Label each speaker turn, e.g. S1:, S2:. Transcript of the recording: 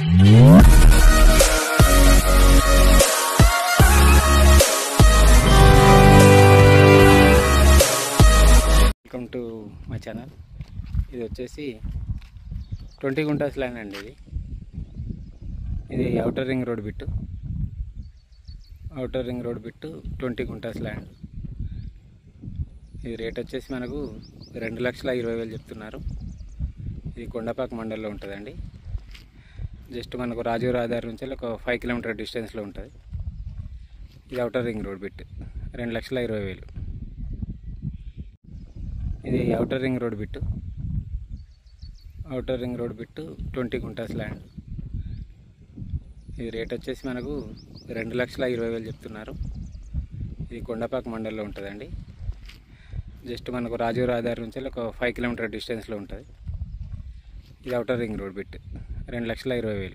S1: Welcome to my channel. ఇది వచ్చేసి 20 గుంటాస్ ల్యాండ్ అండి. ఇది ఔటర్ రింగ్ రోడ్ బిట్టు 20 గుంటాస్ ల్యాండ్. ఇది రేట్ వచ్చేసి మనకు 2,20,000 చెప్తున్నారు. ఇది కొండపాక మండలంలో ఉంటుందండి. జస్ట్ మనకు రాజీవ్ రహదారి నుంచి ఒక 5 కిలోమీటర్ డిస్టెన్స్లో ఉంటుంది. ఇది ఔటర్ రింగ్ రోడ్ బిట్ 2,20,000. ఇది ఔటర్ రింగ్ రోడ్ బిట్టు 20 గుంటాస్ ల్యాండ్. ఇది రేట్ వచ్చేసి మనకు 2,20,000 చెప్తున్నారు. ఇది కొండపాక మండలంలో ఉంటుందండి. జస్ట్ మనకు రాజీవ్ రహదారి నుంచి ఒక 5 కిలోమీటర్ డిస్టెన్స్లో ఉంటుంది. ఇది ఔటర్ రింగ్ రోడ్ బిట్ 2,20,000.